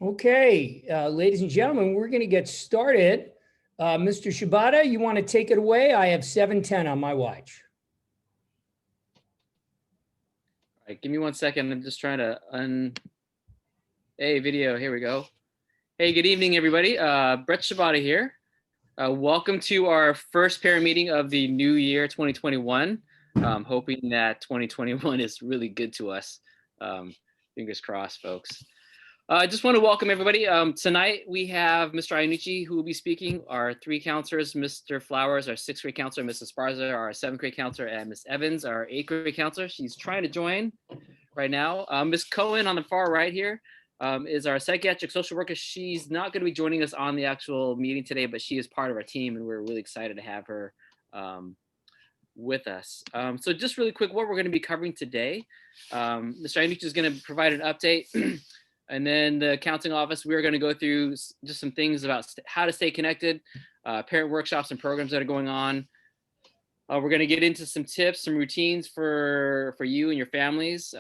Okay, ladies and gentlemen, we're going to get started. Mr. Shibata, you want to take it away? I have 7:10 on my watch. All right, give me 1 second. I'm just trying to Hey, video. Here we go. Hey, good evening, everybody. Brett Shibata here. Welcome to our first parent meeting of the new year, 2021. Hoping that 2021 is really good to us. Fingers crossed, folks. I just want to welcome everybody. Tonight we have Mr. Iannucci who will be speaking, our 3 counselors, Mr. Flowers, our 6th grade counselor, Mrs. Sparza, our 7th grade counselor, and Miss Evans, our 8th grade counselor. She's trying to join right now. Miss Cohen on the far right here is our psychiatric social worker. She's not going to be joining us on the actual meeting today, but she is part of our team, and we're really excited to have her with us. So just really quick, what we're going to be covering today. Mr. Iannucci is going to provide an update. And then the counseling office, we're going to go through just some things about how to stay connected, parent workshops and programs that are going on. We're going to get into some tips, some routines for you and your families,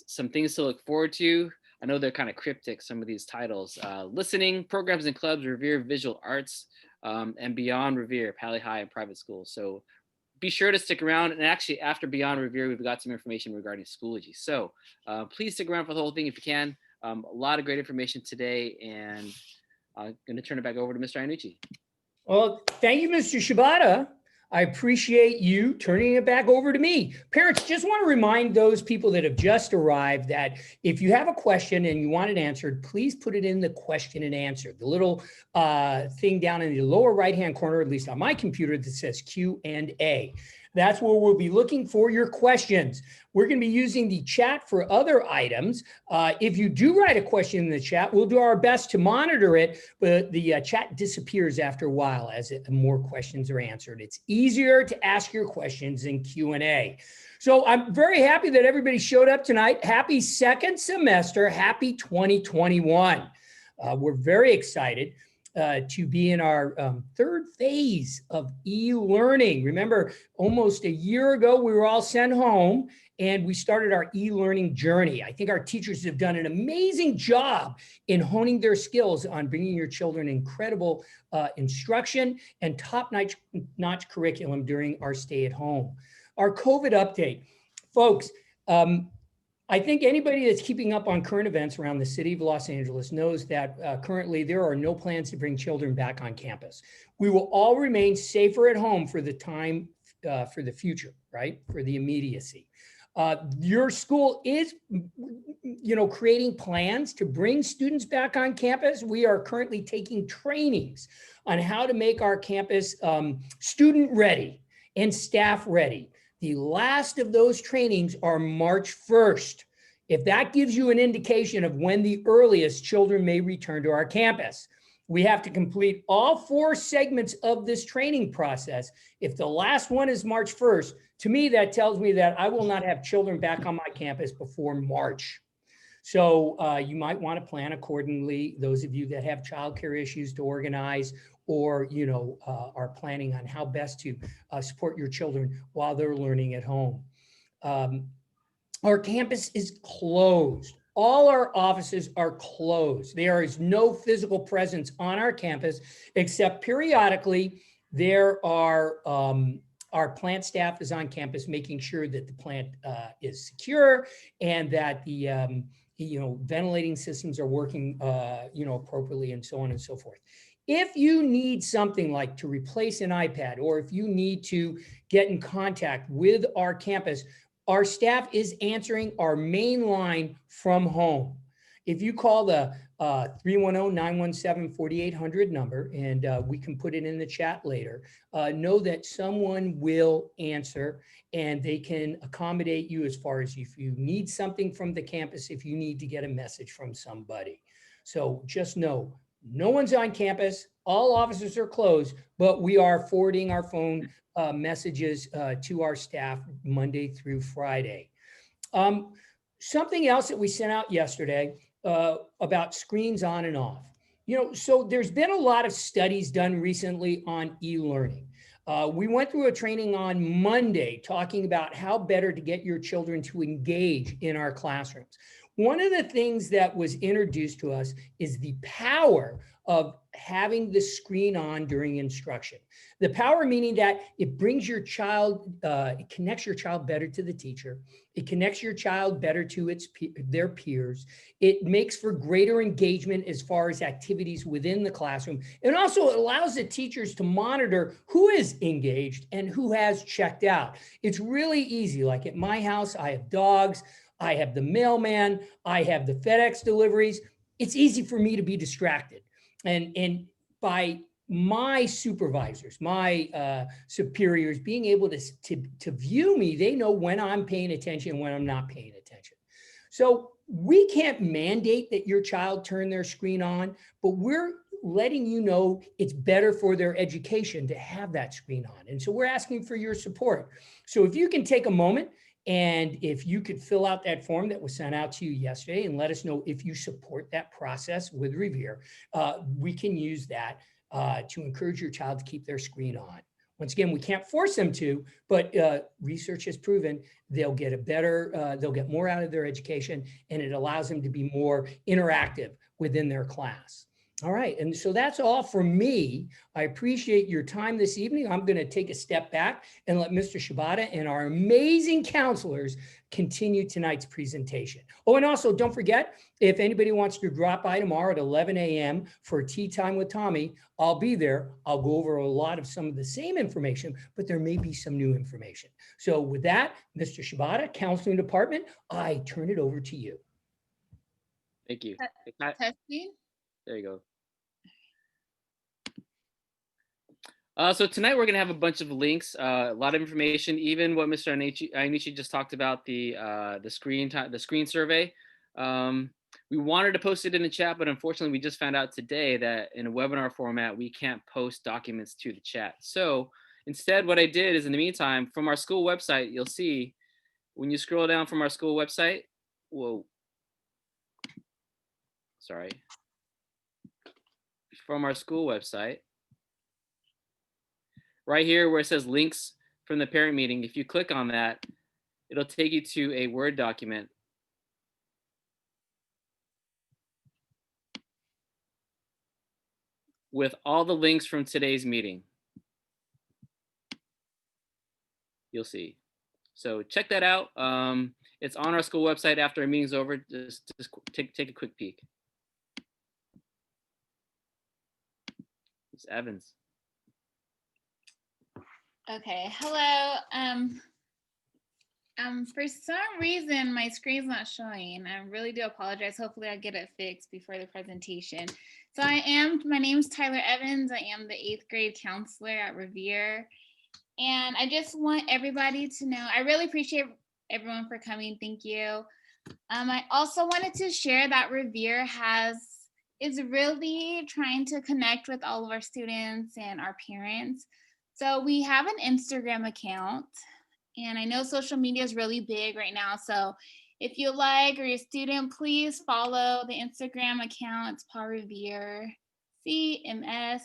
some things to look forward to. I know they're kind of cryptic, some of these titles. Listening, programs and clubs, Revere Visual Arts, and Beyond Revere, Pali High and private schools. So be sure to stick around. And actually, after Beyond Revere, we've got some information regarding Schoology. So please stick around for the whole thing if you can. A lot of great information today, and I'm going to turn it back over to Mr. Iannucci. Well, thank you, Mr. Shibata. I appreciate you turning it back over to me. Parents, just want to remind those people that have just arrived that if you have a question and you want it answered, please put it in the question and answer. The little thing down in the lower right-hand corner, at least on my computer, that says Q&A. That's where we'll be looking for your questions. We're going to be using the chat for other items. If you do write a question in the chat, we'll do our best to monitor it, but the chat disappears after a while as more questions are answered. It's easier to ask your questions in Q&A. So I'm very happy that everybody showed up tonight. Happy second semester. Happy 2021. We're very excited to be in our third phase of e-learning. Remember, almost a year ago, we were all sent home and we started our e-learning journey. I think our teachers have done an amazing job in honing their skills on bringing your children incredible instruction and top-notch curriculum during our stay at home. Our COVID update. Folks, I think anybody that's keeping up on current events around the city of Los Angeles knows that currently there are no plans to bring children back on campus. We will all remain safer at home for the time, for the future, right? For the immediacy. Your school is, creating plans to bring students back on campus. We are currently taking trainings on how to make our campus student ready and staff ready. The last of those trainings are March 1st. If that gives you an indication of when the earliest children may return to our campus, we have to complete all 4 segments of this training process. If the last one is March 1st, to me, that tells me that I will not have children back on my campus before March. So you might want to plan accordingly. Those of you that have childcare issues to organize, or are planning on how best to support your children while they're learning at home. Our campus is closed. All our offices are closed. There is no physical presence on our campus, except periodically there are our plant staff is on campus making sure that the plant is secure and that the ventilating systems are working appropriately, and so on and so forth. If you need something like to replace an iPad, or if you need to get in contact with our campus, our staff is answering our main line from home. If you call the 310-917-4800 number, and we can put it in the chat later, know that someone will answer and they can accommodate you as far as if you need something from the campus, if you need to get a message from somebody. So just know, no one's on campus, all offices are closed, but we are forwarding our phone messages to our staff Monday through Friday. Something else that we sent out yesterday about screens on and off. So there's been a lot of studies done recently on e-learning. We went through a training on Monday talking about how better to get your children to engage in our classrooms. one of the things that was introduced to us is the power of having the screen on during instruction. The power meaning that it brings your child, it connects your child better to the teacher. It connects your child better to their peers. It makes for greater engagement as far as activities within the classroom. And also it allows the teachers to monitor who is engaged and who has checked out. It's really easy. Like at my house, I have dogs, I have the mailman, I have the FedEx deliveries. It's easy for me to be distracted. And by my supervisors, my superiors being able to view me, they know when I'm paying attention, when I'm not paying attention. So we can't mandate that your child turn their screen on, but we're letting you know it's better for their education to have that screen on. And so we're asking for your support. So if you can take a moment, and if you could fill out that form that was sent out to you yesterday and let us know if you support that process with Revere, we can use that to encourage your child to keep their screen on. Once again, we can't force them to, but research has proven they'll get they'll get more out of their education, and it allows them to be more interactive within their class. All right, and so that's all for me. I appreciate your time this evening. I'm going to take a step back and let Mr. Shibata and our amazing counselors continue tonight's presentation. Oh, and also don't forget, if anybody wants to drop by tomorrow at 11 a.m. for tea time with Tommy, I'll be there. I'll go over a lot of some of the same information, but there may be some new information. So with that, Mr. Shibata, Counseling Department, I turn it over to you. Thank you. Testing. There you go. So tonight we're going to have a bunch of links, a lot of information, even what Mr. Anishi just talked about, the screen survey. We wanted to post it in the chat, but unfortunately we just found out today that in a webinar format, we can't post documents to the chat. So instead, what I did is in the meantime, from our school website, you'll see when you scroll down from our school website, from our school website, right here where it says links from the parent meeting, if you click on that, it'll take you to a Word document. With all the links from today's meeting. You'll see. So check that out. It's on our school website after our meeting's over. Just take a quick peek. It's Evans. Okay, hello. For some reason, my screen's not showing. I really do apologize. Hopefully I'll get it fixed before the presentation. So my name's Tyler Evans. I am the 8th grade counselor at Revere. And I just want everybody to know, I really appreciate everyone for coming. Thank you. I also wanted to share that Revere is really trying to connect with all of our students and our parents. So we have an Instagram account, and I know social media is really big right now. So if you like or you're a student, please follow the Instagram account. It's Paul Revere CMS.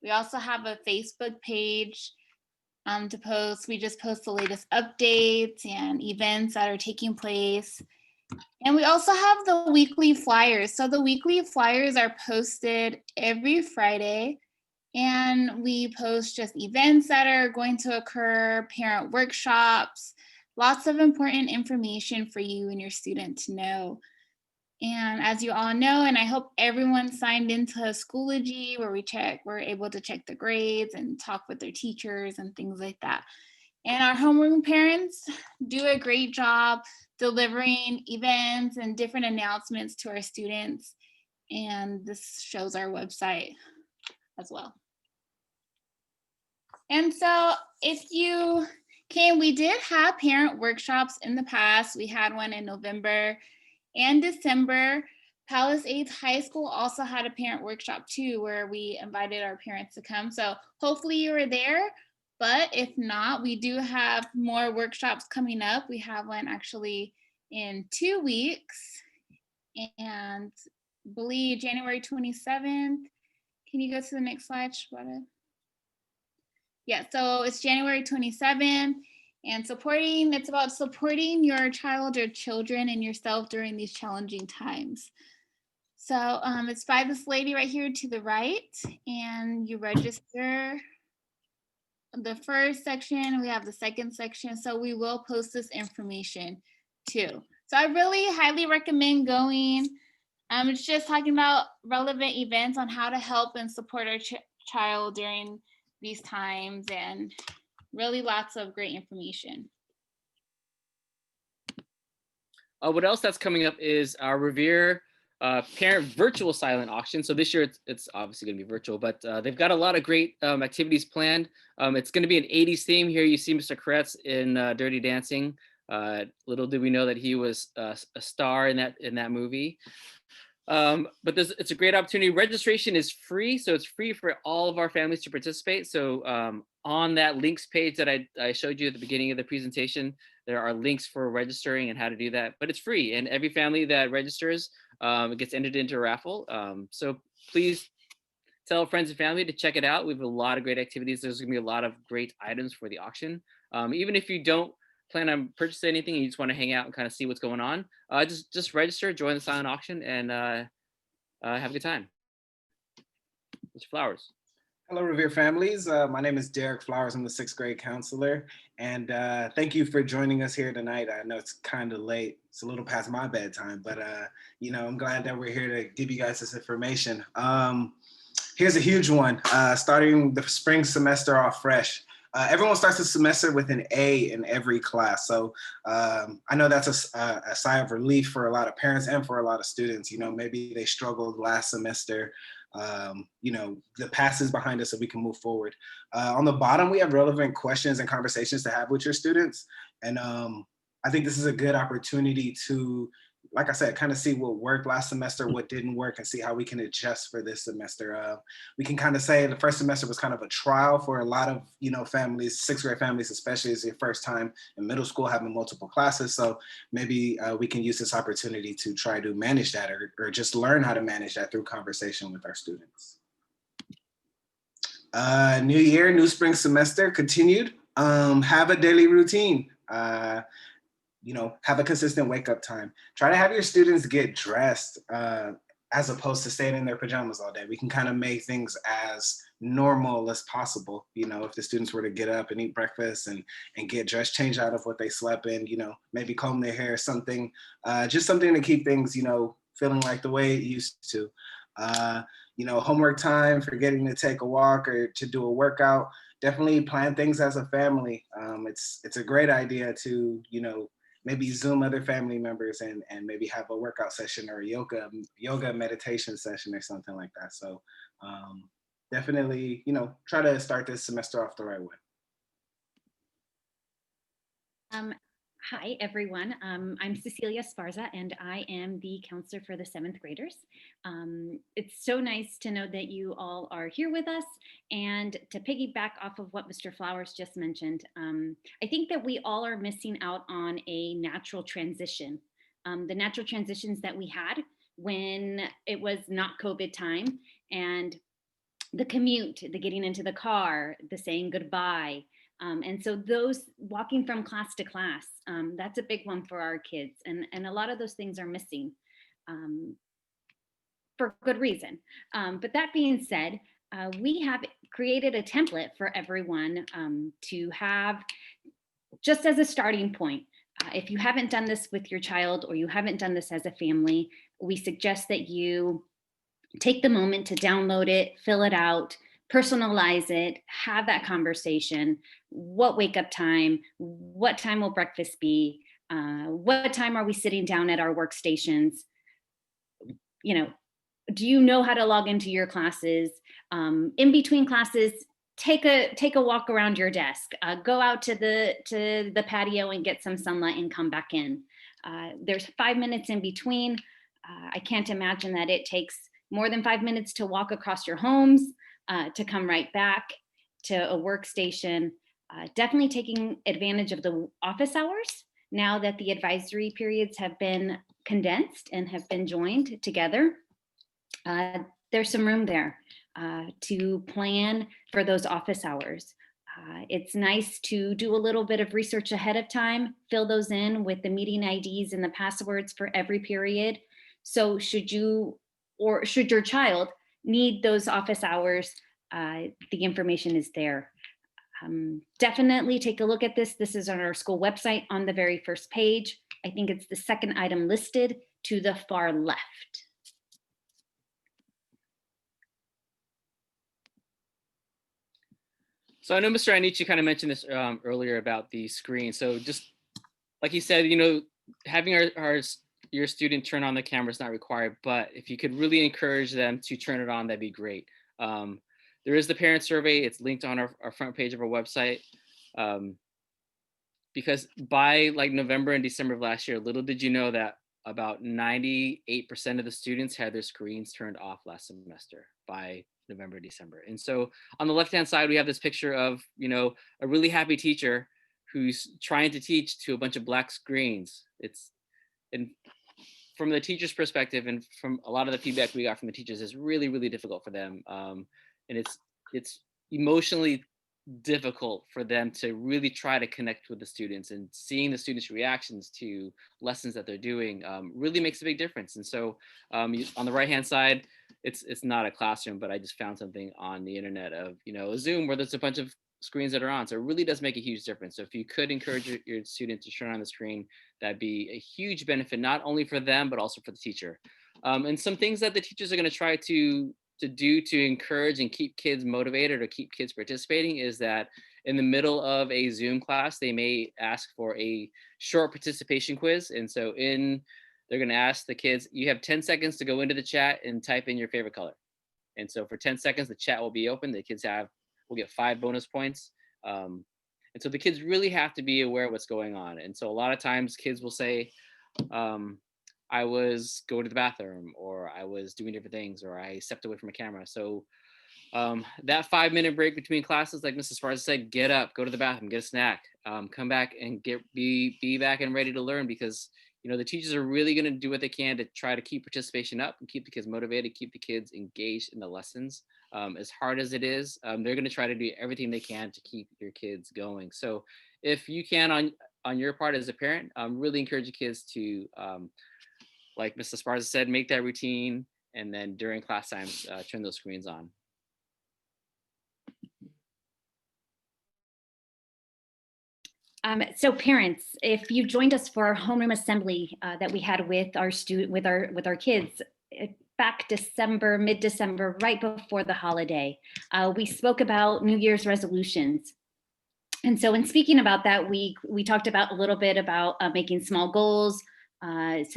We also have a Facebook page to post. We just post the latest updates and events that are taking place. And we also have the weekly flyers. So the weekly flyers are posted every Friday. And we post just events that are going to occur, parent workshops, lots of important information for you and your student to know. And as you all know, and I hope everyone signed into Schoology where we're able to check the grades and talk with their teachers and things like that. And our homeroom parents do a great job delivering events and different announcements to our students. And this shows our website as well. And so if you can, we did have parent workshops in the past. We had one in November and December. Palace 8th High School also had a parent workshop too, where we invited our parents to come. So hopefully you were there, but if not, we do have more workshops coming up. We have one actually in 2 weeks, and I believe January 27th. Can you go to the next slide, Shibata? Yeah, so it's January 27th, And it's about supporting your child or children and yourself during these challenging times. So it's by this lady right here to the right, and you register the first section, we have the second section, so we will post this information too. So I really highly recommend going. It's just talking about relevant events on how to help and support our child during these times, and really lots of great information. What else that's coming up is our Revere parent virtual silent auction. So this year it's obviously going to be virtual, but they've got a lot of great activities planned. It's going to be an 80s theme. Here you see Mr. Kretz in Dirty Dancing. Little did we know that he was a star in that movie. But it's a great opportunity. Registration is free, so it's free for all of our families to participate. So on that links page that I showed you at the beginning of the presentation, there are links for registering and how to do that, but it's free. And every family that registers gets entered into a raffle. So please tell friends and family to check it out. We have a lot of great activities. There's gonna be a lot of great items for the auction. Even if you don't plan on purchasing anything and you just want to hang out and kind of see what's going on, just register, join the silent auction, and have a good time. Mr. Flowers. Hello, Revere families. My name is Derek Flowers. I'm the 6th grade counselor. And thank you for joining us here tonight. I know it's kind of late. It's a little past my bedtime, but I'm glad that we're here to give you guys this information. Here's a huge one. Starting the spring semester off fresh. Everyone starts the semester with an A in every class. So I know that's a sigh of relief for a lot of parents and for a lot of students. Maybe they struggled last semester. The past is behind us so we can move forward. On the bottom, we have relevant questions and conversations to have with your students. And I think this is a good opportunity to, like I said, kind of see what worked last semester, what didn't work, and see how we can adjust for this semester. We can kind of say the first semester was kind of a trial for a lot of, families, 6th grade families, especially as your first time in middle school having multiple classes. So maybe we can use this opportunity to try to manage that or just learn how to manage that through conversation with our students. New year, new spring semester continued. Have a daily routine. Have a consistent wake up time. Try to have your students get dressed as opposed to staying in their pajamas all day. We can kind of make things as normal as possible. If the students were to get up and eat breakfast and get dressed, change out of what they slept in, maybe comb their hair, something, just something to keep things, feeling like the way it used to. Homework time, forgetting to take a walk or to do a workout. Definitely plan things as a family. It's a great idea to, maybe Zoom other family members and maybe have a workout session or a yoga meditation session or something like that. So definitely, try to start this semester off the right way. Hi, everyone. I'm Cecilia Sparza, and I am the counselor for the 7th graders. It's so nice to know that you all are here with us, and to piggyback off of what Mr. Flowers just mentioned, I think that we all are missing out on a natural transition. The natural transitions that we had when it was not COVID time, and the commute, the getting into the car, the saying goodbye. And so those walking from class to class, that's a big one for our kids. And a lot of those things are missing for good reason. But that being said, we have created a template for everyone to have just as a starting point. If you haven't done this with your child or you haven't done this as a family, we suggest that you take the moment to download it, fill it out, personalize it, have that conversation. What wake up time? What time will breakfast be? What time are we sitting down at our workstations? Do you know how to log into your classes? In between classes, take a walk around your desk. Go out to the patio and get some sunlight and come back in. There's 5 minutes in between. I can't imagine that it takes more than 5 minutes to walk across your homes, to come right back to a workstation. Definitely taking advantage of the office hours now that the advisory periods have been condensed and have been joined together. There's some room there to plan for those office hours. It's nice to do a little bit of research ahead of time, fill those in with the meeting IDs and the passwords for every period. So should you or should your child need those office hours, the information is there. Definitely take a look at this. This is on our school website on the very first page. I think it's the second item listed to the far left. So I know Mr. Anichi kind of mentioned this earlier about the screen. So just like you said, you know, having your student turn on the camera is not required, but if you could really encourage them to turn it on, that'd be great. There is the parent survey. It's linked on our front page of our website. Because by like November and December of last year, little did you know that about 98% of the students had their screens turned off last semester by November, December. And so on the left-hand side, we have this picture of, you know, a really happy teacher who's trying to teach to a bunch of black screens. And from the teacher's perspective and from a lot of the feedback we got from the teachers, is really, really difficult for them. And it's emotionally difficult for them to really try to connect with the students, and seeing the students' reactions to lessons that they're doing really makes a big difference. And so on the right-hand side, it's not a classroom, but I just found something on the internet of, you know, a Zoom where there's a bunch of screens that are on. So it really does make a huge difference. So if you could encourage your student to turn on the screen, that'd be a huge benefit, not only for them, but also for the teacher. And some things that the teachers are going to try to do to encourage and keep kids motivated or keep kids participating is that in the middle of a Zoom class, they may ask for a short participation quiz. And so they're going to ask the kids, you have 10 seconds to go into the chat and type in your favorite color. And so for 10 seconds, the chat will be open. The kids will get 5 bonus points. And so the kids really have to be aware of what's going on. And so a lot of times kids will say, I was going to the bathroom, or I was doing different things, or I stepped away from a camera. So that 5-minute break between classes, like Mrs. Sparza said, get up, go to the bathroom, get a snack, come back and be back and ready to learn, because you know the teachers are really going to do what they can to try to keep participation up and keep the kids motivated, keep the kids engaged in the lessons. As hard as it is, they're going to try to do everything they can to keep your kids going. So if you can on your part as a parent, really encourage your kids to like Mr. Sparza said, make that routine, and then during class times, turn those screens on. So parents, if you joined us for our homeroom assembly that we had with our kids back mid-December, right before the holiday, we spoke about New Year's resolutions. And so in speaking about that, we talked about a little bit about making small goals,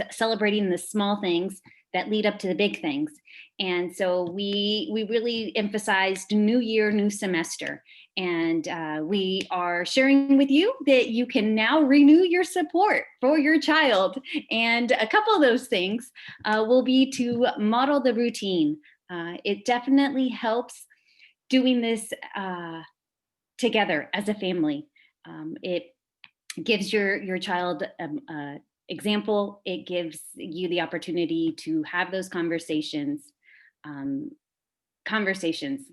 celebrating the small things that lead up to the big things. And so we really emphasized new year, new semester. And we are sharing with you that you can now renew your support for your child. And a couple of those things will be to model the routine. It definitely helps doing this together as a family. It gives your child example. It gives you the opportunity to have those conversations,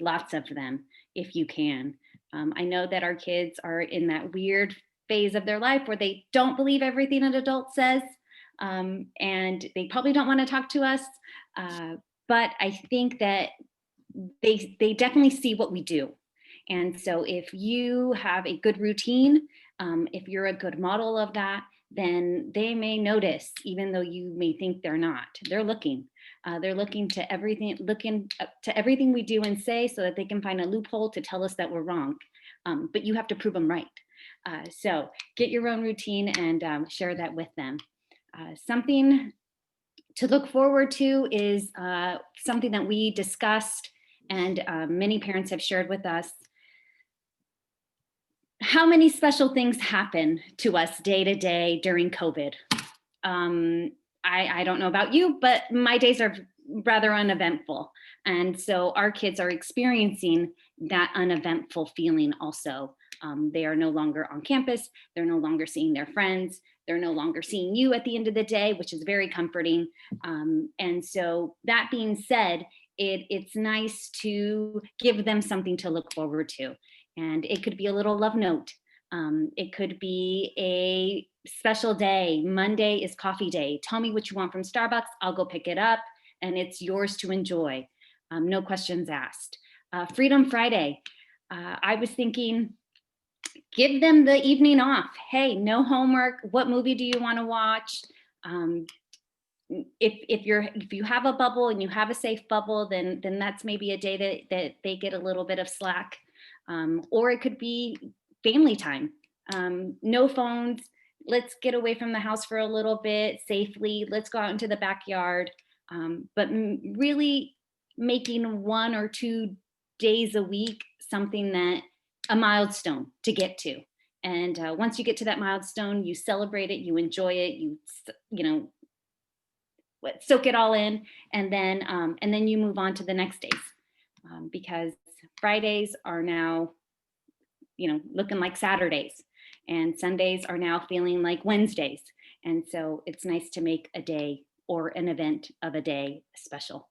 lots of them, if you can. I know that our kids are in that weird phase of their life where they don't believe everything an adult says, and they probably don't want to talk to us. But I think that they definitely see what we do. And so if you have a good routine, if you're a good model of that, then they may notice, even though you may think they're not. They're looking to everything we do and say, so that they can find a loophole to tell us that we're wrong. But you have to prove them right. So get your own routine and share that with them. Something to look forward to is something that we discussed and many parents have shared with us. How many special things happen to us day to day during COVID? I don't know about you, but my days are rather uneventful. And so our kids are experiencing that uneventful feeling also. They are no longer on campus. They're no longer seeing their friends. They're no longer seeing you at the end of the day, which is very comforting. And so that being said, it's nice to give them something to look forward to. And it could be a little love note. It could be a special day. Monday is coffee day. Tell me what you want from Starbucks. I'll go pick it up and it's yours to enjoy. No questions asked. Freedom Friday. I was thinking, give them the evening off. Hey, no homework. What movie do you want to watch? If you have a bubble and you have a safe bubble, then that's maybe a day that they get a little bit of slack. Or it could be family time. No phones. Let's get away from the house for a little bit safely. Let's go out into the backyard. But really making 1 or 2 days a week something that a milestone to get to. And once you get to that milestone, you celebrate it, you enjoy it, you know, soak it all in, and then you move on to the next days, because Fridays are now, looking like Saturdays, and Sundays are now feeling like Wednesdays. And so it's nice to make a day or an event of a day special.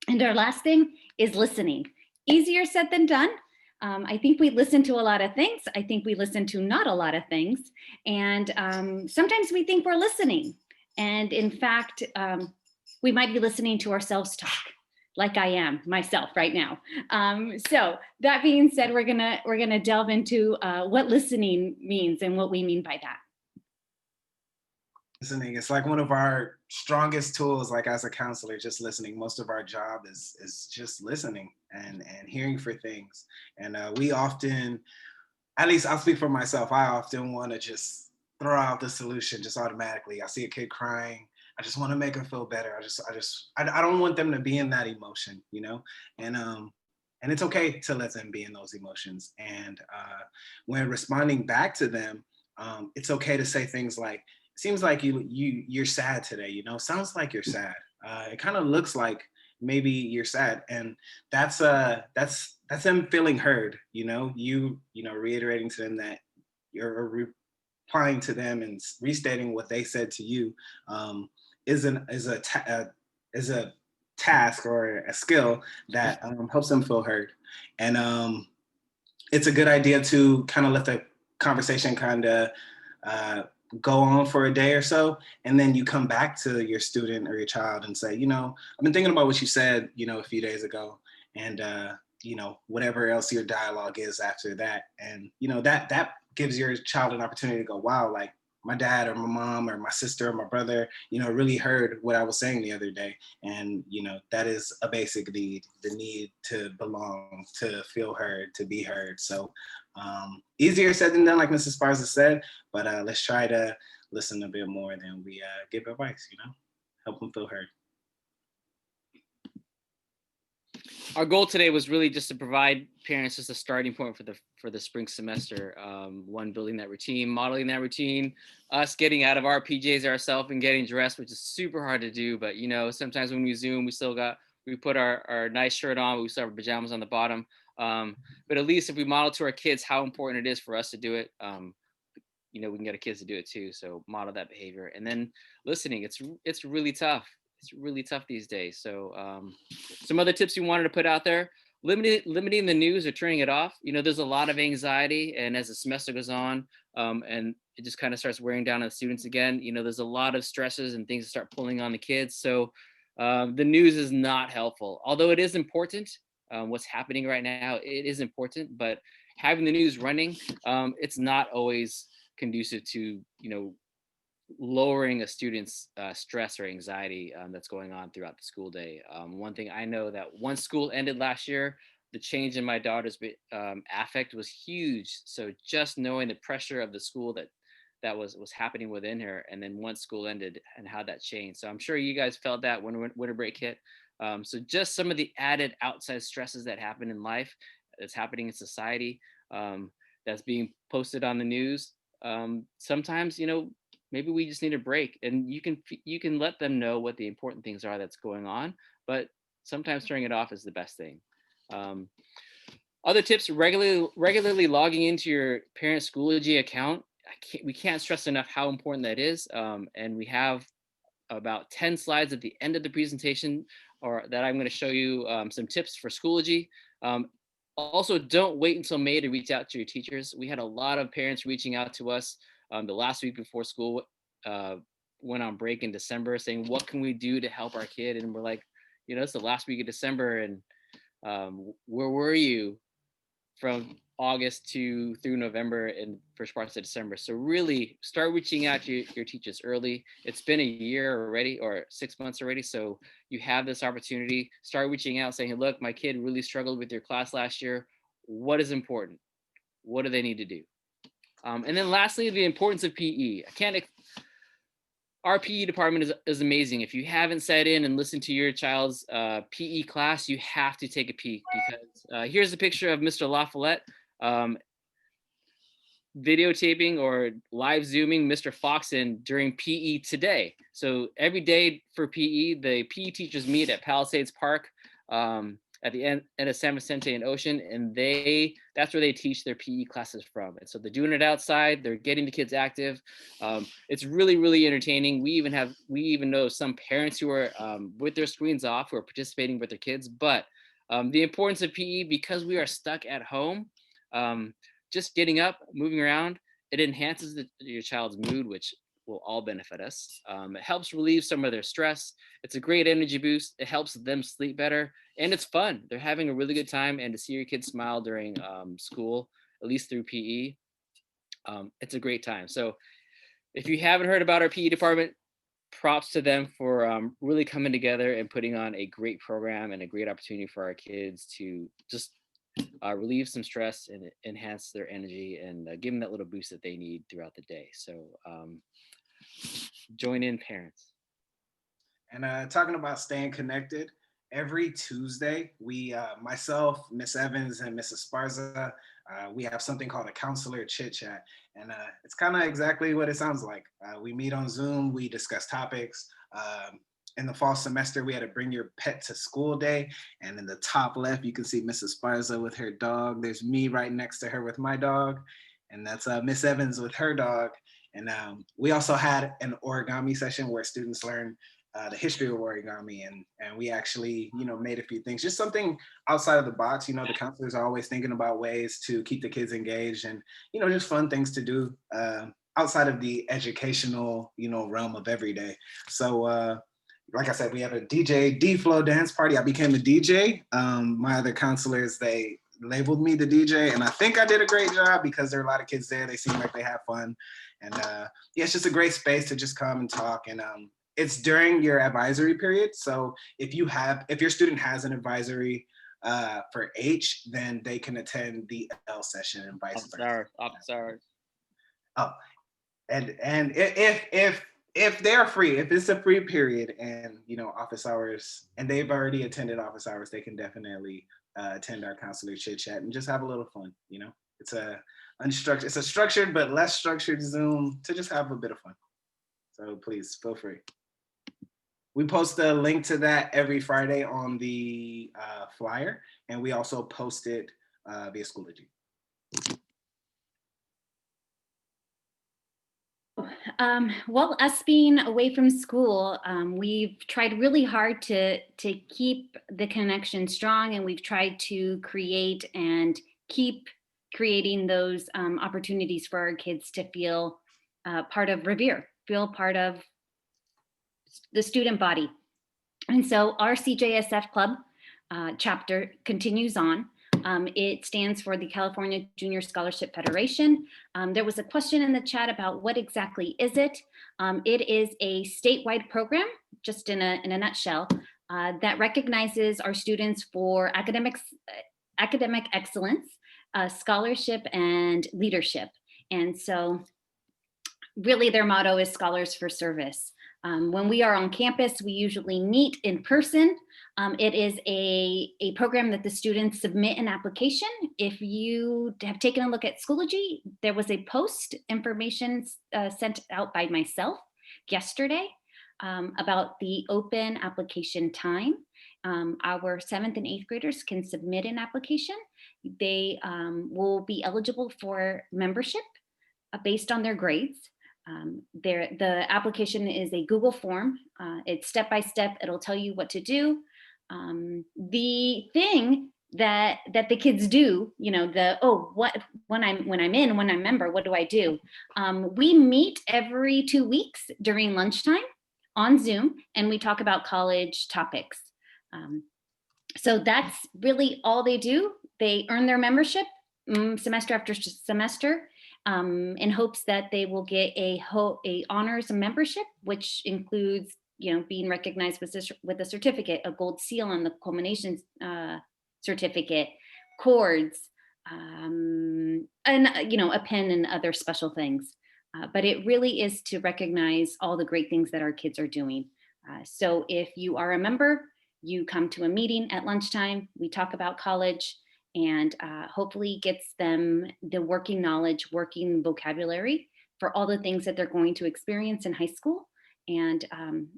And our last thing is listening. Easier said than done. I think we listen to a lot of things. I think we listen to not a lot of things. And sometimes we think we're listening. And in fact, we might be listening to ourselves talk, like I am myself right now. So that being said, we're gonna delve into what listening means and what we mean by that. Listening, it's like one of our strongest tools, like as a counselor, just listening. Most of our job is just listening and hearing for things. And we often, at least I'll speak for myself, I often want to just throw out the solution just automatically. I see a kid crying, I just want to make them feel better. I don't want them to be in that emotion, and it's okay to let them be in those emotions. And when responding back to them, it's okay to say things like, seems like you're sad today, sounds like you're sad. It kind of looks like maybe you're sad. And that's them feeling heard, reiterating to them that you're replying to them and restating what they said to you, is a task or a skill that helps them feel heard. And it's a good idea to kind of let the conversation kind of go on for a day or so, and then you come back to your student or your child and say, I've been thinking about what you said, a few days ago, and whatever else your dialogue is after that. And that gives your child an opportunity to go, wow, like my dad or my mom or my sister or my brother, really heard what I was saying the other day. And that is a basic need, the need to belong, to feel heard, to be heard. So easier said than done, like Mrs. Sparza said, but let's try to listen a bit more than we give advice, help them feel heard. Our goal today was really just to provide parents just a starting point for the spring semester. One, building that routine, modeling that routine, us getting out of our PJs ourselves and getting dressed, which is super hard to do. But sometimes when we Zoom, we put our nice shirt on, but we still have our pajamas on the bottom. But at least if we model to our kids how important it is for us to do it, we can get our kids to do it too. So model that behavior. And then listening, it's really tough. It's really tough these days. So some other tips we wanted to put out there: limiting the news or turning it off. There's a lot of anxiety, and as the semester goes on, and it just kind of starts wearing down on the students again, there's a lot of stresses and things that start pulling on the kids. So the news is not helpful, although it is important. What's happening right now, it is important, but having the news running, it's not always conducive to, lowering a student's stress or anxiety that's going on throughout the school day. One thing I know, that once school ended last year, the change in my daughter's affect was huge. So just knowing the pressure of the school that was happening within her, and then once school ended and how that changed. So I'm sure you guys felt that when winter break hit. So just some of the added outside stresses that happen in life, that's happening in society, that's being posted on the news. Sometimes, maybe we just need a break, and you can let them know what the important things are that's going on, but sometimes turning it off is the best thing. Other tips: regularly logging into your parent Schoology account. We can't stress enough how important that is. And we have about 10 slides at the end of the presentation, or that I'm going to show you some tips for Schoology. Also, don't wait until May to reach out to your teachers. We had a lot of parents reaching out to us the last week before school went on break in December, saying, what can we do to help our kid? And we're like, it's the last week of December, and where were you from August through November and first parts of December? So really start reaching out to your teachers early. It's been a year already, or 6 months already. So you have this opportunity. Start reaching out saying, look, my kid really struggled with your class last year. What is important? What do they need to do? And then lastly, the importance of PE. Our PE department is amazing. If you haven't sat in and listened to your child's PE class, you have to take a peek, because here's a picture of Mr. LaFollette videotaping or live zooming Mr. Foxen during PE today. So every day for PE, the PE teachers meet at Palisades Park at the end of San Vicente and Ocean, and that's where they teach their PE classes from. And so they're doing it outside, they're getting the kids active. It's really, really entertaining. We even know some parents who are with their screens off, who are participating with their kids. But the importance of PE, because we are stuck at home, just getting up, moving around, it enhances your child's mood, which will all benefit us. It helps relieve some of their stress. It's a great energy boost. It helps them sleep better, and it's fun. They're having a really good time, and to see your kids smile during school, at least through PE, it's a great time. So if you haven't heard about our PE department, props to them for really coming together and putting on a great program and a great opportunity for our kids to just relieve some stress and enhance their energy, and give them that little boost that they need throughout the day. So join in, parents. And talking about staying connected, every Tuesday, we, myself, Miss Evans, and Mrs. Sparza, we have something called a counselor chit chat. And it's kind of exactly what it sounds like. We meet on Zoom, we discuss topics. In the fall semester, we had a bring your pet to school day. And in the top left, you can see Mrs. Sparza with her dog. There's me right next to her with my dog. And that's Miss Evans with her dog. And we also had an origami session where students learn the history of origami, and we actually, made a few things, just something outside of the box. The counselors are always thinking about ways to keep the kids engaged, and, just fun things to do outside of the educational, realm of every day. So, like I said, we have a DJ D-Flow dance party. I became a DJ. My other counselors, they labeled me the DJ, and I think I did a great job because there are a lot of kids there. They seem like they have fun. And yeah, it's just a great space to just come and talk. And it's during your advisory period. So if your student has an advisory for H, then they can attend the L session and vice versa. Office hours. Oh, and if they're free, if it's a free period, and office hours, and they've already attended office hours, they can definitely attend our counselor chit chat and just have a little fun. It's it's a structured but less structured Zoom to just have a bit of fun. So please feel free. We post a link to that every Friday on the flyer, and we also post it via Schoology. Well, us being away from school, we've tried really hard to keep the connection strong, and we've tried to create and keep creating those opportunities for our kids to feel part of Revere, feel part of the student body. And so our CJSF Club chapter continues on. It stands for the California Junior Scholarship Federation. There was a question in the chat about what exactly is it. It is a statewide program, just in a nutshell, that recognizes our students for academic excellence, scholarship, and leadership. And so really their motto is Scholars for Service. When we are on campus, we usually meet in person. It is a program that the students submit an application. If you have taken a look at Schoology, there was a post information sent out by myself yesterday about the open application time. Our 7th and 8th graders can submit an application. They will be eligible for membership based on their grades. The application is a Google form. It's step-by-step. It'll tell you what to do. The thing that the kids do, you know, when I'm a member, what do I do? We meet every 2 weeks during lunchtime on Zoom, and we talk about college topics. So that's really all they do. They earn their membership semester after semester, in hopes that they will get a honors membership, which includes, you know, being recognized with a certificate, a gold seal on the culmination certificate, cords, and, you know, a pen and other special things. But it really is to recognize all the great things that our kids are doing. So if you are a member, you come to a meeting at lunchtime, we talk about college, and hopefully gets them the working knowledge, working vocabulary for all the things that they're going to experience in high school. And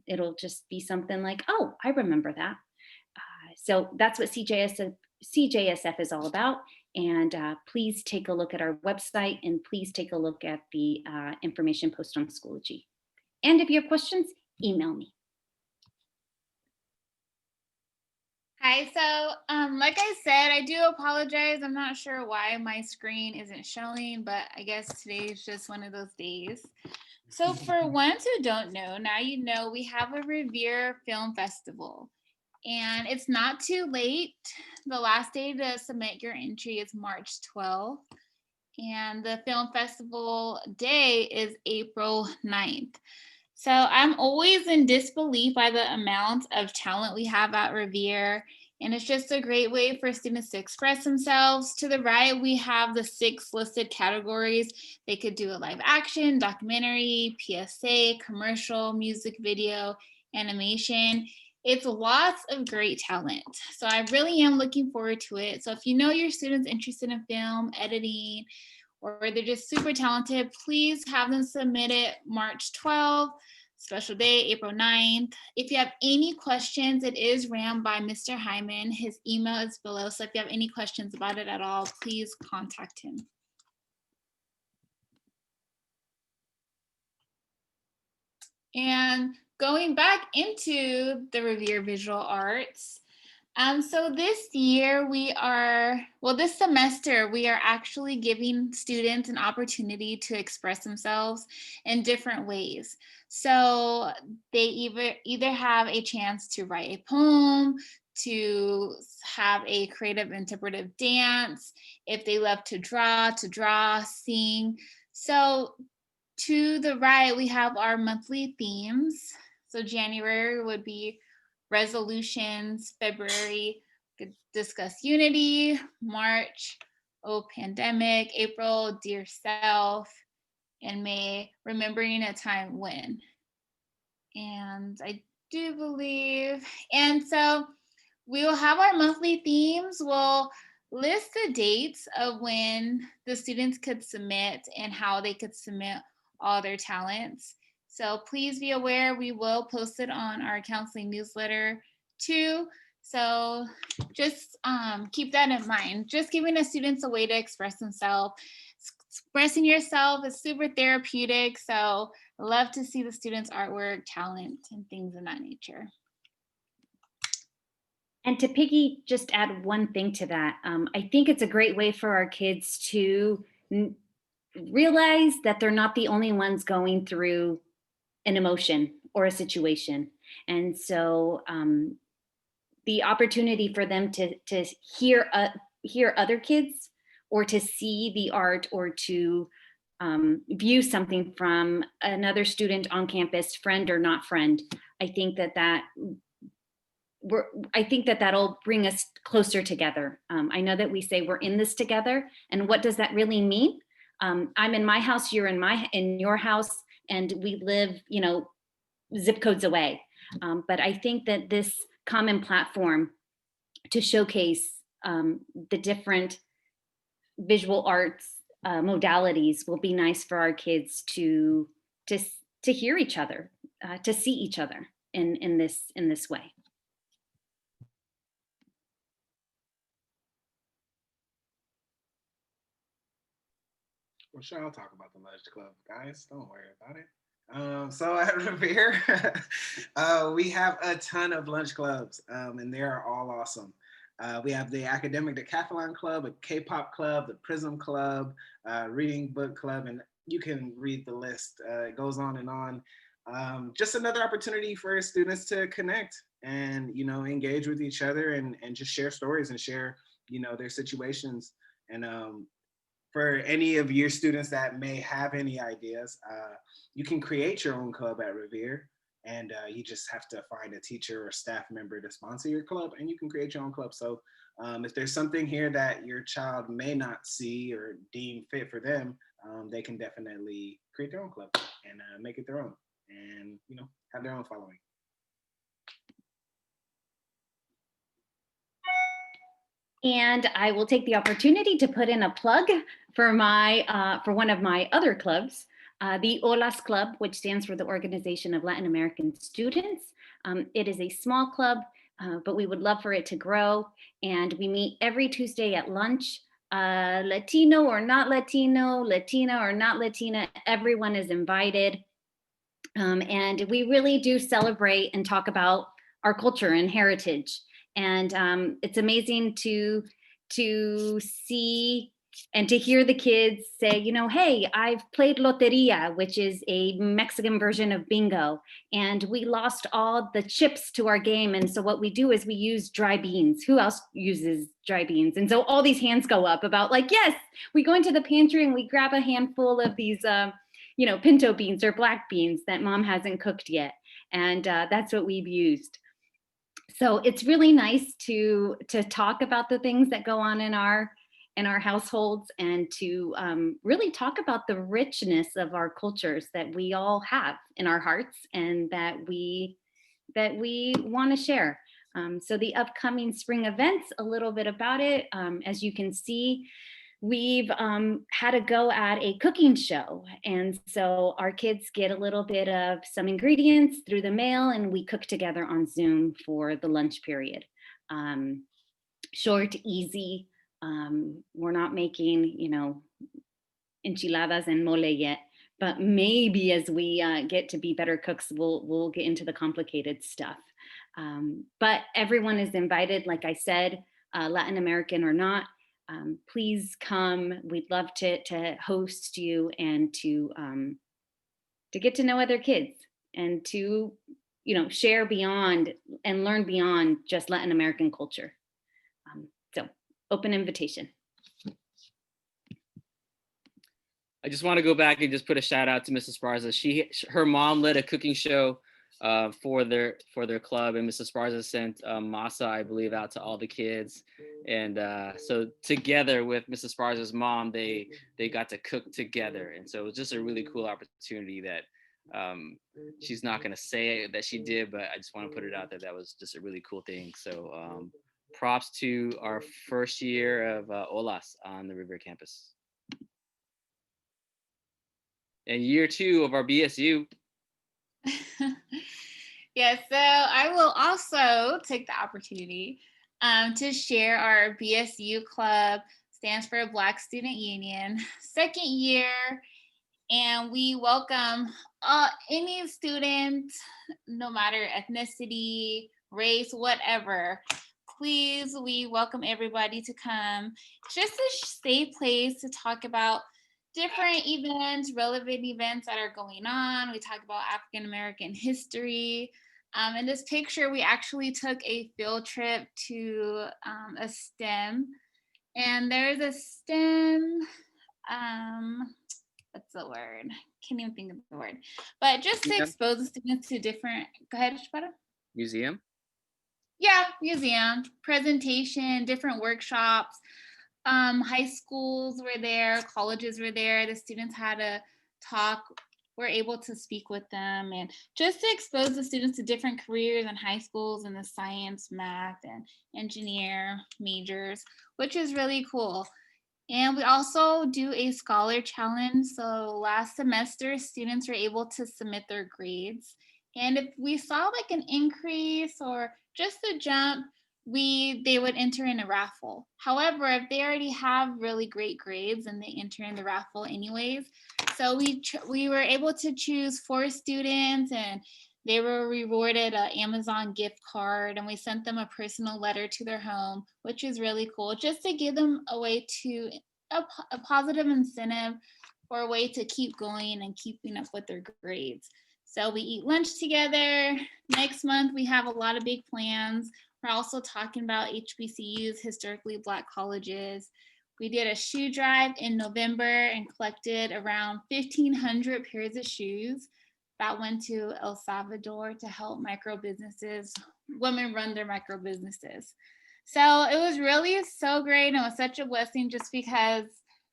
it'll just be something like, oh, I remember that. So that's what CJSF is all about. And please take a look at our website, and please take a look at the information posted on Schoology. And if you have questions, email me. Hi, so like I said, I do apologize. I'm not sure why my screen isn't showing, but I guess today is just one of those days. So for ones who don't know, now you know we have a Revere Film Festival, and it's not too late. The last day to submit your entry is March 12th, and the film festival day is April 9th. So I'm always in disbelief by the amount of talent we have at Revere. And it's just a great way for students to express themselves. To the right, we have the 6 listed categories. They could do a live action, documentary, PSA, commercial, music video, animation. It's lots of great talent. So I really am looking forward to it. So if you know your students interested in film, editing, or they're just super talented, please have them submit it March 12th, special day, April 9th. If you have any questions, it is ran by Mr. Hyman. His email is below. So if you have any questions about it at all, please contact him. And going back into the Revere Visual Arts, so this year this semester, we are actually giving students an opportunity to express themselves in different ways. So they either have a chance to write a poem, to have a creative interpretive dance, if they love to draw, sing. So to the right, we have our monthly themes. So January would be resolutions, February, could discuss unity, March, pandemic, April, dear self, and May, remembering a time when. And I do believe, and so we will have our monthly themes. We'll list the dates of when the students could submit and how they could submit all their talents. So please be aware, we will post it on our counseling newsletter too. So just keep that in mind. Just giving the students a way to express themselves. Expressing yourself is super therapeutic. So I love to see the students' artwork, talent, and things of that nature. And to Piggy, just add one thing to that. I think it's a great way for our kids to realize that they're not the only ones going through an emotion or a situation. And so the opportunity for them to hear other kids, or to see the art, or to view something from another student on campus, friend or not friend, I think that'll bring us closer together. I know that we say we're in this together, and what does that really mean? I'm in my house, you're in your house, and we live, you know, zip codes away. But I think that this common platform to showcase the different visual arts modalities will be nice for our kids to hear each other, to see each other in this way. Well, sure, I'll talk about the Lunch Club, guys. Don't worry about it. So at Revere, we have a ton of lunch clubs, and they are all awesome. We have the Academic Decathlon Club, a K-pop club, the Prism Club, Reading Book Club, and you can read the list. It goes on and on. Just another opportunity for students to connect and, you know, engage with each other and just share stories and share, you know, their situations. And for any of your students that may have any ideas, you can create your own club at Revere. And you just have to find a teacher or staff member to sponsor your club, and you can create your own club. So if there's something here that your child may not see or deem fit for them, they can definitely create their own club and make it their own, and, you know, have their own following. And I will take the opportunity to put in a plug for for one of my other clubs, the Olas Club, which stands for the Organization of Latin American Students. It is a small club, but we would love for it to grow. And we meet every Tuesday at lunch. Latino or not Latino, Latina or not Latina, everyone is invited. And we really do celebrate and talk about our culture and heritage. And it's amazing to see and to hear the kids say, you know, hey, I've played loteria, which is a Mexican version of bingo, and we lost all the chips to our game. And so what we do is we use dry beans. Who else uses dry beans? And so all these hands go up about like, yes, we go into the pantry and we grab a handful of these, you know, pinto beans or black beans that mom hasn't cooked yet. And that's what we've used. So it's really nice to talk about the things that go on in our households, and to really talk about the richness of our cultures that we all have in our hearts and that we want to share. So the upcoming spring events, a little bit about it. As you can see, we've had a go at a cooking show. And so our kids get a little bit of some ingredients through the mail, and we cook together on Zoom for the lunch period. Short, easy. We're not making, you know, enchiladas and mole yet, but maybe as we get to be better cooks, we'll get into the complicated stuff. But everyone is invited, like I said, Latin American or not. Please come. We'd love to host you and to get to know other kids and to, you know, share beyond and learn beyond just Latin American culture. So open invitation. I just want to go back and just put a shout out to Mrs. Sparza. Her mom led a cooking show for their club, and Mrs. Sparza sent masa, I believe, out to all the kids. And so together with Mrs. Sparza's mom, they got to cook together. And so it was just a really cool opportunity that she's not going to say that she did, but I just want to put it out there. That was just a really cool thing. So props to our first year of Olas on the Revere campus. And year 2 of our BSU. Yeah, so I will also take the opportunity to share our BSU club, stands for Black Student Union, 2nd year, and we welcome any student, no matter ethnicity, race, whatever. Please, we welcome everybody to come. It's just a safe place to talk about different events, relevant events that are going on. We talk about African American history. In this picture, we actually took a field trip to a STEM, and there's a STEM, what's the word? Can't even think of the word, but just to expose the students to different, go ahead, Shibata. Museum? Yeah, museum, presentation, different workshops. High schools were there, colleges were there. The students had a talk. We're able to speak with them and just to expose the students to different careers in high schools in the science, math, and engineer majors, which is really cool. And we also do a scholar challenge. So last semester, students were able to submit their grades. And if we saw like an increase or just a jump, they would enter in a raffle. However, if they already have really great grades, and they enter in the raffle anyways. So we were able to choose 4 students, and They were rewarded an Amazon gift card, and we sent them a personal letter to their home, which is really cool, just to give them a way to a positive incentive or a way to keep going and keeping up with their grades. So we eat lunch together. Next month, we have a lot of big plans. We're also talking about HBCUs, historically Black colleges. We did a shoe drive in November and collected around 1,500 pairs of shoes that went to El Salvador to help micro businesses, women run their micro businesses. So it was really so great. And it was such a blessing just because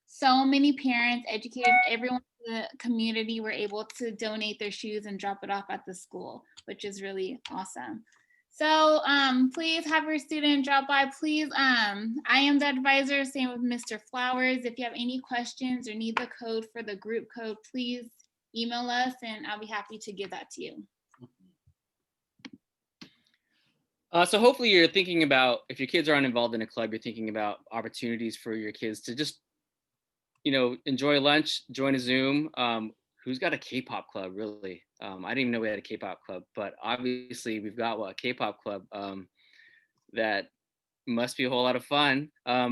so many parents, educators, everyone in the community were able to donate their shoes and drop it off at the school, which is really awesome. So please have your student drop by. Please, I am the advisor, same with Mr. Flowers. If you have any questions or need the code for the group code, please email us and I'll be happy to give that to you. So hopefully you're thinking about, if your kids aren't involved in a club, you're thinking about opportunities for your kids to just, enjoy lunch, join a Zoom. Who's got a K-pop club, really? I didn't even know we had a K-pop club, but obviously we've got a K-pop club that must be a whole lot of fun. A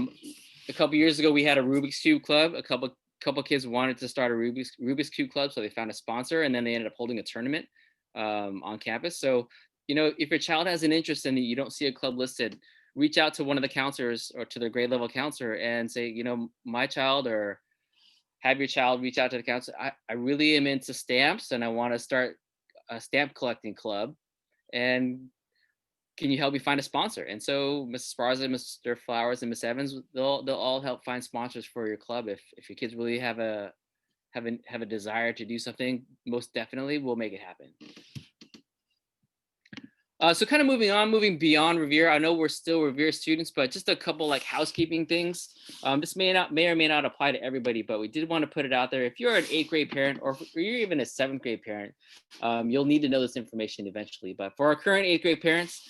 couple years ago, we had a Rubik's Cube club. A couple kids wanted to start a Rubik's Cube club, so they found a sponsor, and then they ended up holding a tournament on campus. So, if your child has an interest in it, you don't see a club listed, reach out to one of the counselors or to their grade level counselor and say, my child, or have your child reach out to the counselor. I really am into stamps and I want to start a stamp collecting club. And can you help me find a sponsor? And so Mrs. Sparza, Mr. Flowers, and Miss Evans, they'll all help find sponsors for your club. If your kids really have a desire to do something, most definitely we'll make it happen. So kind of moving beyond Revere. I know we're still Revere students, but just a couple like housekeeping things. This may or may not apply to everybody, but we did want to put it out there. If you're an 8th grade parent, or you're even a 7th grade parent, you'll need to know this information eventually. But for our current 8th grade parents,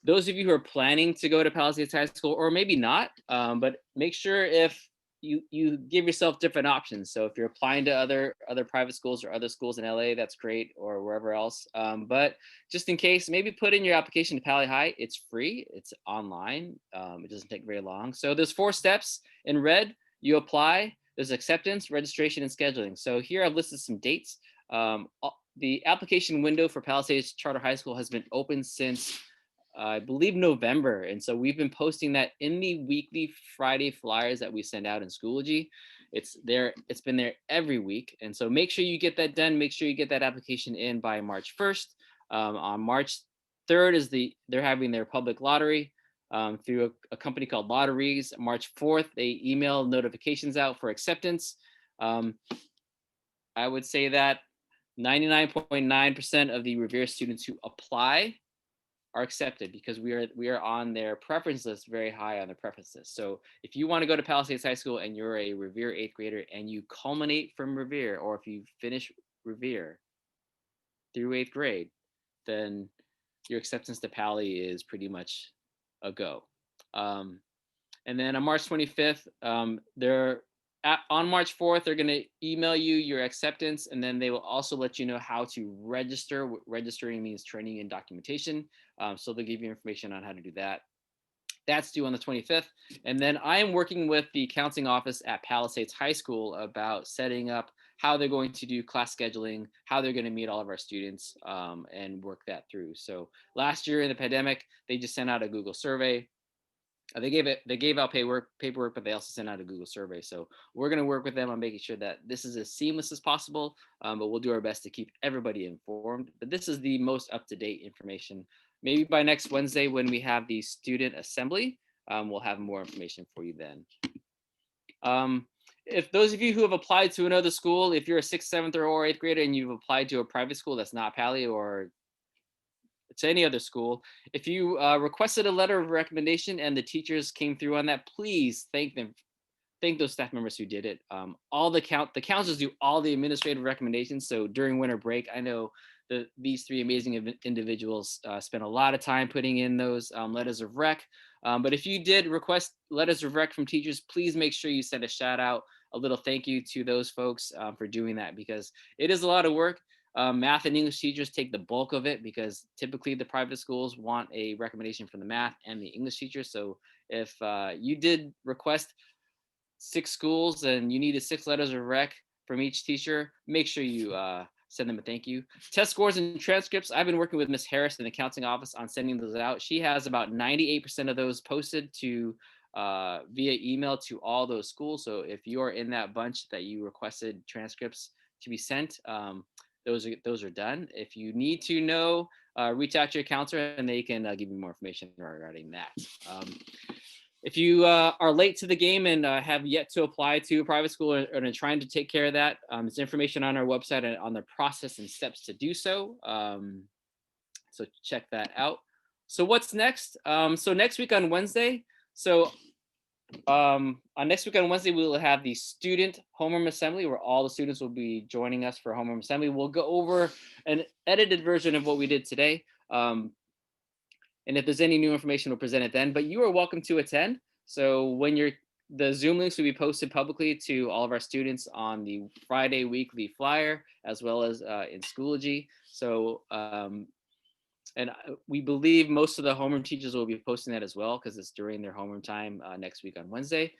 those of you who are planning to go to Palisades High School, or maybe not, but make sure if you give yourself different options. So if you're applying to other private schools or other schools in LA, that's great, or wherever else. But just in case, maybe put in your application to Pali High. It's free, it's online, it doesn't take very long. So there's 4 steps in red. You apply, there's acceptance, registration, and scheduling. So here I've listed some dates. The application window for Palisades Charter High School has been open since I believe November. And so we've been posting that in the weekly Friday flyers that we send out in Schoology. It's been there every week. And so make sure you get that done. Make sure you get that application in by March 1st. On March 3rd they're having their public lottery through a company called Lotteries. March 4th, they email notifications out for acceptance. I would say that 99.9% of the Revere students who apply are accepted because we are on their preference list, very high on the preference list. So if you want to go to Palisades High School and you're a Revere 8th grader and you culminate from Revere, or if you finish Revere through 8th grade, then your acceptance to Pali is pretty much a go. And then on March 25th, on March 4th, they're going to email you your acceptance, and then they will also let you know how to register. Registering means training and documentation. So they'll give you information on how to do that. That's due on the 25th. And then I am working with the counseling office at Palisades High School about setting up how they're going to do class scheduling, how they're going to meet all of our students, and work that through. So last year in the pandemic, they just sent out a Google survey. They gave out paperwork, but they also sent out a Google survey. So we're going to work with them on making sure that this is as seamless as possible, but we'll do our best to keep everybody informed. But this is the most up-to-date information. Maybe by next Wednesday when we have the student assembly, we'll have more information for you then. If those of you who have applied to another school, if you're a 6th, 7th, or 8th grader and you've applied to a private school that's not Pali or to any other school, if you requested a letter of recommendation and the teachers came through on that, please thank them. Thank those staff members who did it. The counselors do all the administrative recommendations. So during winter break, I know these 3 amazing individuals spent a lot of time putting in those letters of rec. But if you did request letters of rec from teachers, please make sure you send a shout out, a little thank you to those folks for doing that, because it is a lot of work. Math and English teachers take the bulk of it because typically the private schools want a recommendation from the math and the English teacher. So if you did request 6 schools and you needed 6 letters of rec from each teacher, make sure you send them a thank you. Test scores and transcripts. I've been working with Miss Harris in the accounting office on sending those out. She has about 98% of those posted to via email to all those schools. So if you are in that bunch that you requested transcripts to be sent, those are done. If you need to know, reach out to your counselor and they can give you more information regarding that. If you are late to the game and have yet to apply to a private school or are trying to take care of that, there's information on our website and on the process and steps to do so. So check that out. So what's next? So next week on Wednesday, on next week on Wednesday, we will have the student homeroom assembly where all the students will be joining us for homeroom assembly. We'll go over an edited version of what we did today. And if there's any new information, we'll present it then, but you are welcome to attend. So when the Zoom links will be posted publicly to all of our students on the Friday weekly flyer, as well as in Schoology. So, and we believe most of the homeroom teachers will be posting that as well because it's during their homeroom time next week on Wednesday.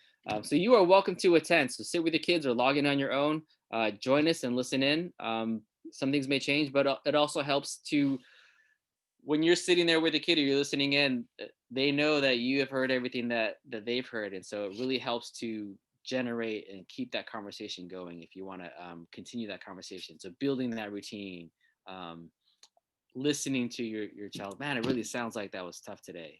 So you are welcome to attend. So sit with your kids or log in on your own, join us and listen in. Some things may change, but it also helps to, when you're sitting there with a kid or you're listening in, they know that you have heard everything that they've heard. And so it really helps to generate and keep that conversation going if you want to continue that conversation. So building that routine, listening to your child, man, it really sounds like that was tough today.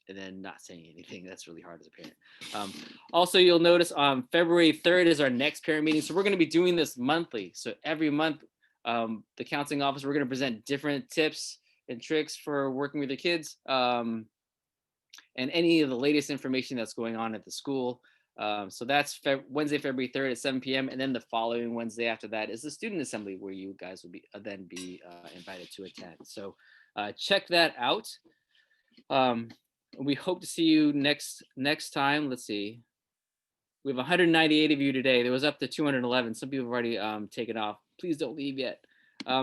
And then not saying anything, that's really hard as a parent. Also, you'll notice on February 3rd is our next parent meeting. So we're going to be doing this monthly. So every month, the counseling office, we're going to present different tips and tricks for working with your kids and any of the latest information that's going on at the school. So that's Wednesday, February 3rd at 7 p.m. And then the following Wednesday after that is the student assembly where you guys will be then be invited to attend. So check that out. We hope to see you next time. Let's see. We have 198 of you today. There was up to 211. Some people have already taken off. Please don't leave yet.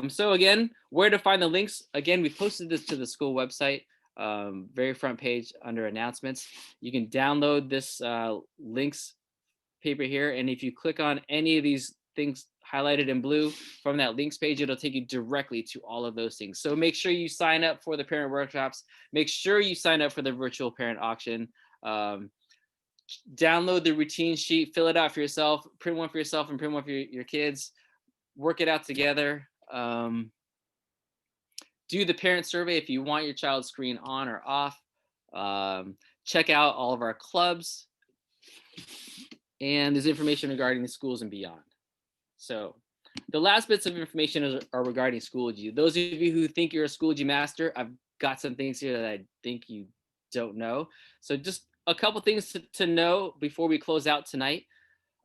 So again, where to find the links? Again, we posted this to the school website, very front page under announcements. You can download this links paper here. And if you click on any of these things highlighted in blue from that links page, it'll take you directly to all of those things. So make sure you sign up for the parent workshops. Make sure you sign up for the virtual parent auction. Download the routine sheet, fill it out for yourself, print one for yourself and print one for your kids, work it out together. Do the parent survey if you want your child's screen on or off. Check out all of our clubs. And there's information regarding the schools and beyond. So the last bits of information are regarding Schoology. Those of you who think you're a Schoology master, I've got some things here that I think you don't know. So just a couple things to know before we close out tonight.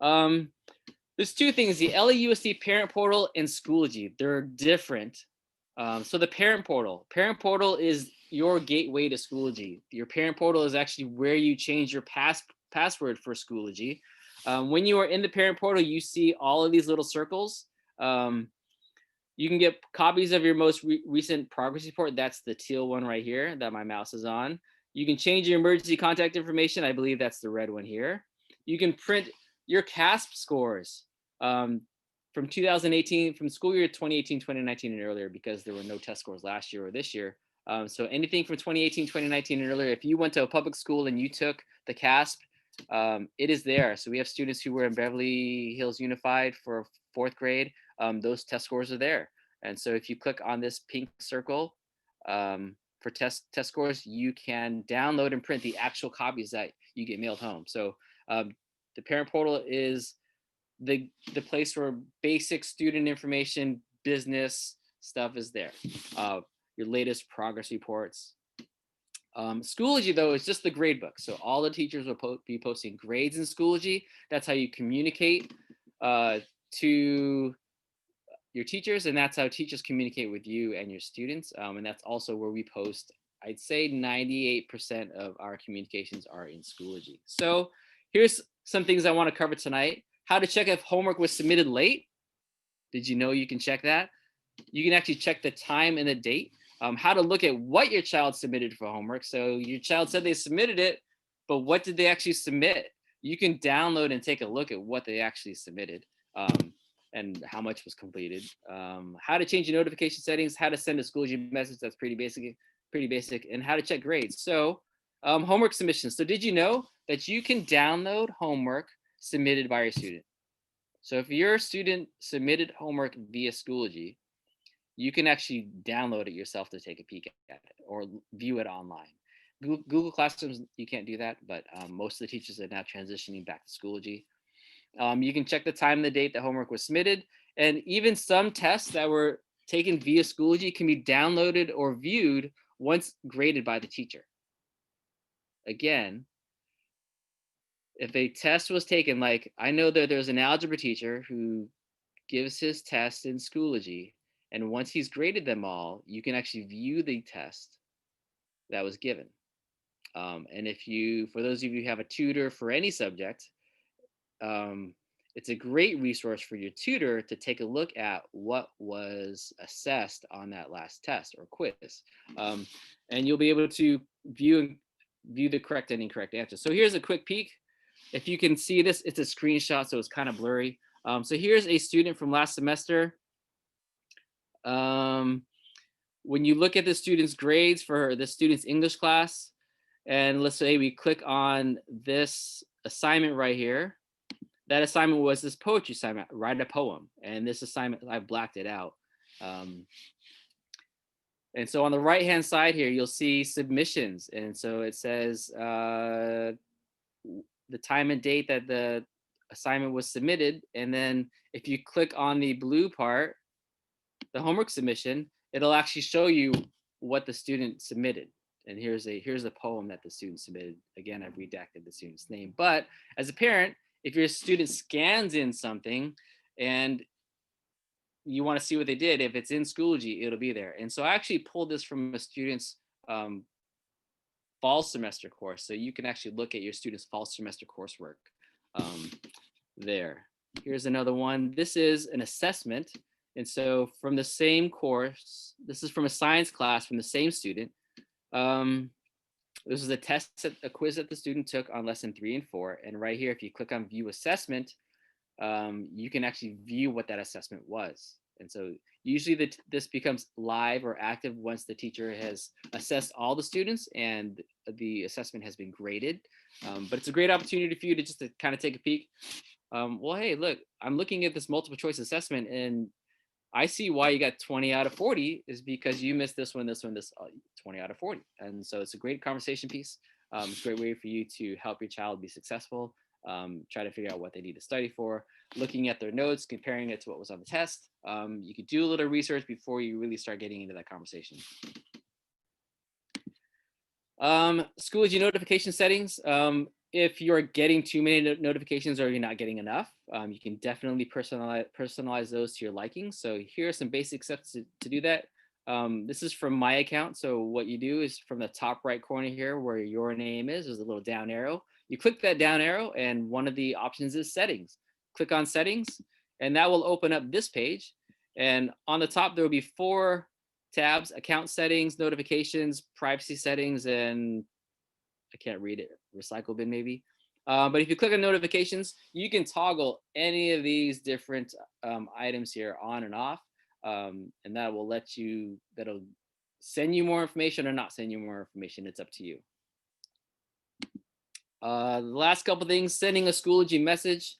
There's 2 things, the LAUSD parent portal and Schoology. They're different. So the parent portal is your gateway to Schoology. Your parent portal is actually where you change your password for Schoology. When you are in the parent portal, you see all of these little circles. You can get copies of your most recent progress report. That's the teal one right here that my mouse is on. You can change your emergency contact information. I believe that's the red one here. You can print your CASP scores from 2018, from school year 2018, 2019 and earlier, because there were no test scores last year or this year. So anything from 2018, 2019 and earlier, if you went to a public school and you took the CASP, it is there. So we have students who were in Beverly Hills Unified for 4th grade. Those test scores are there. And so if you click on this pink circle for test scores, you can download and print the actual copies that you get mailed home. So the parent portal is the place where basic student information, business stuff is there. Your latest progress reports. Schoology, though, is just the grade book. So all the teachers will be posting grades in Schoology. That's how you communicate to your teachers, and that's how teachers communicate with you and your students. And that's also where we post, I'd say 98% of our communications are in Schoology. So here's some things I want to cover tonight. How to check if homework was submitted late. Did you know you can check that? You can actually check the time and the date, how to look at what your child submitted for homework. So your child said they submitted it, but what did they actually submit? You can download and take a look at what they actually submitted, and how much was completed. How to change your notification settings, how to send a Schoology message, that's pretty basic, and how to check grades. So homework submissions. So did you know that you can download homework submitted by your student? So if your student submitted homework via Schoology, you can actually download it yourself to take a peek at it or view it online. Google Classrooms, you can't do that, but most of the teachers are now transitioning back to Schoology. You can check the time and the date that homework was submitted, and even some tests that were taken via Schoology can be downloaded or viewed once graded by the teacher. Again, if a test was taken, like I know that there's an algebra teacher who gives his test in Schoology, and once he's graded them all, you can actually view the test that was given. And if you, for those of you who have a tutor for any subject, it's a great resource for your tutor to take a look at what was assessed on that last test or quiz. And you'll be able to view the correct and incorrect answers. So here's a quick peek. If you can see this, it's a screenshot, so it's kind of blurry. So here's a student from last semester. When you look at the student's grades for the student's English class, and let's say we click on this assignment right here, that assignment was this poetry assignment, write a poem. And this assignment, I blacked it out. And so on the right-hand side here, you'll see submissions. And so it says the time and date that the assignment was submitted. And then if you click on the blue part, the homework submission, it'll actually show you what the student submitted. And here's a poem that the student submitted. Again, I've redacted the student's name. But as a parent, if your student scans in something and you want to see what they did, if it's in Schoology, it'll be there. And so I actually pulled this from a student's fall semester course. So you can actually look at your student's fall semester coursework there. Here's another one. This is an assessment. And so from the same course, this is from a science class from the same student. This is a test, a quiz that the student took on lesson 3 and 4. And right here, if you click on view assessment, you can actually view what that assessment was. And so usually this becomes live or active once the teacher has assessed all the students and the assessment has been graded. But it's a great opportunity for you to just to kind of take a peek. Well, hey, look, I'm looking at this multiple choice assessment and I see why you got 20 out of 40 is because you missed this one, 20 out of 40. And so it's a great conversation piece. It's a great way for you to help your child be successful, try to figure out what they need to study for, looking at their notes, comparing it to what was on the test. You could do a little research before you really start getting into that conversation. Schoology notification settings. If you're getting too many notifications or you're not getting enough, you can definitely personalize those to your liking. So here are some basic steps to do that. This is from my account. So what you do is from the top right corner here where your name is, there's a little down arrow. You click that down arrow and one of the options is settings. Click on settings and that will open up this page. And on the top, there will be 4 tabs: account settings, notifications, privacy settings, and I can't read it, recycle bin maybe. But if you click on notifications, you can toggle any of these different items here on and off. And that will that'll send you more information or not send you more information. It's up to you. The last couple things, sending a Schoology message.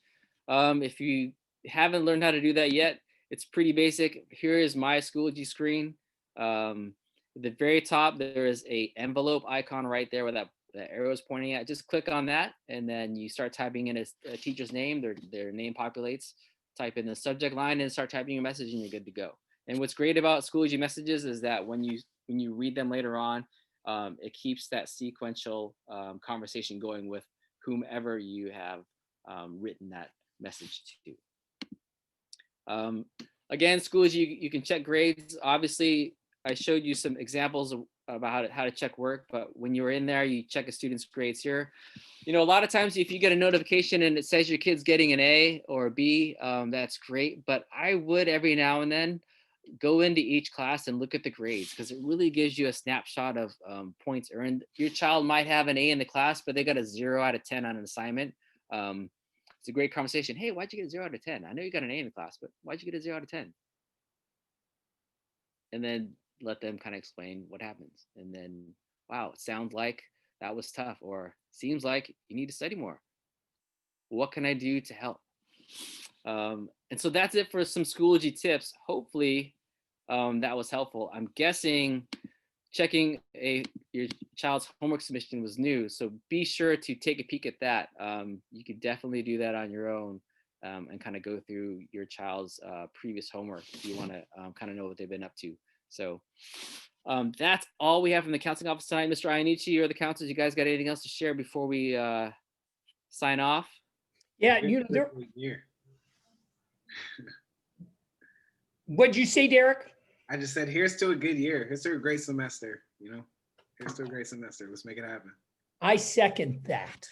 If you haven't learned how to do that yet, it's pretty basic. Here is my Schoology screen. At the very top, there is a envelope icon right there where that arrow is pointing at. Just click on that, and then you start typing in a teacher's name. Their name populates. Type in the subject line and start typing your message, and you're good to go. And what's great about Schoology messages is that when you read them later on, it keeps that sequential conversation going with whomever you have written that message to. Again, Schoology, you can check grades. Obviously, I showed you some examples about how to check work, but when you're in there, you check a student's grades here. A lot of times if you get a notification and it says your kid's getting an A or a B, that's great. But I would every now and then go into each class and look at the grades, because it really gives you a snapshot of points earned. Your child might have an A in the class, but they got a 0 out of 10 on an assignment. It's a great conversation. Hey, why'd you get a 0 out of 10? I know you got an A in the class, but why'd you get a 0 out of 10? And then let them kind of explain what happens. And then, wow, it sounds like that was tough, or seems like you need to study more. What can I do to help? And so that's it for some Schoology tips. Hopefully that was helpful. I'm guessing checking your child's homework submission was new, so be sure to take a peek at that. You could definitely do that on your own, and kind of go through your child's previous homework if you want to kind of know what they've been up to. So that's all we have from the counseling office tonight. Mr. Iannucci or the counselors, you guys got anything else to share before we sign off? Yeah, what'd you say, Derek? I just said, here's to a good year. Here's to a great semester. Here's to a great semester. Let's make it happen. I second that.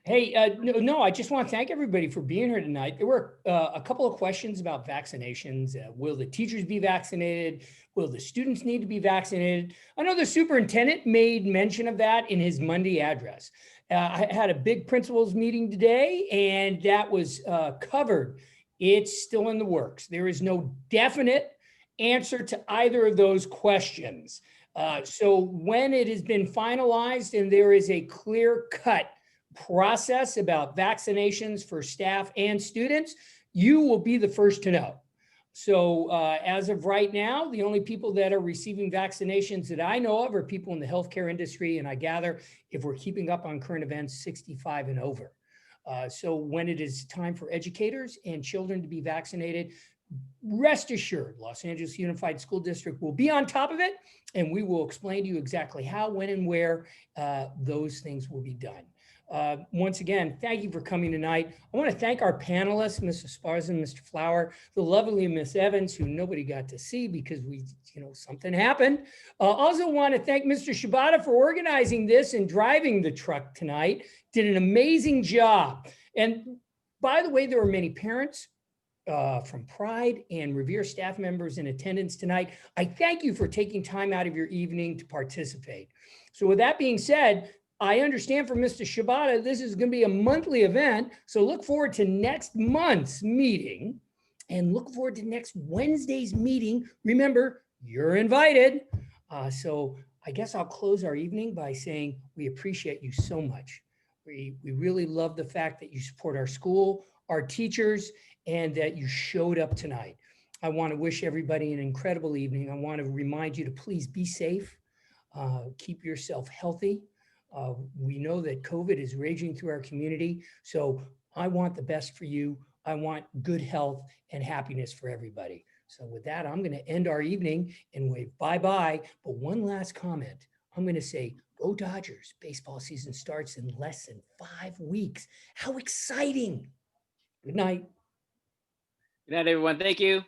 Hey, no, I just want to thank everybody for being here tonight. There were a couple of questions about vaccinations. Will the teachers be vaccinated? Will the students need to be vaccinated? I know the superintendent made mention of that in his Monday address. I had a big principals meeting today, and that was covered. It's still in the works. There is no definite answer to either of those questions. So when it has been finalized and there is a clear-cut process about vaccinations for staff and students, you will be the first to know. So as of right now, the only people that are receiving vaccinations that I know of are people in the healthcare industry, and I gather, if we're keeping up on current events, 65 and over. So when it is time for educators and children to be vaccinated, rest assured, Los Angeles Unified School District will be on top of it, and we will explain to you exactly how, when, and where those things will be done. Once again, thank you for coming tonight. I want to thank our panelists, Mr. Sparza and Mr. Flower, the lovely Miss Evans, who nobody got to see because something happened. Also want to thank Mr. Shibata for organizing this and driving the truck tonight. Did an amazing job. And by the way, there were many parents from Pride and Revere staff members in attendance tonight. I thank you for taking time out of your evening to participate. So with that being said, I understand from Mr. Shibata, this is going to be a monthly event. So look forward to next month's meeting and look forward to next Wednesday's meeting. Remember, you're invited. So I guess I'll close our evening by saying we appreciate you so much. We really love the fact that you support our school, our teachers, and that you showed up tonight. I want to wish everybody an incredible evening. I want to remind you to please be safe, keep yourself healthy. We know that COVID is raging through our community, so I want the best for you. I want good health and happiness for everybody. So with that, I'm going to end our evening and wave bye-bye. But one last comment. I'm going to say, go Dodgers. Baseball season starts in less than 5 weeks. How exciting. Good night. Good night, everyone. Thank you.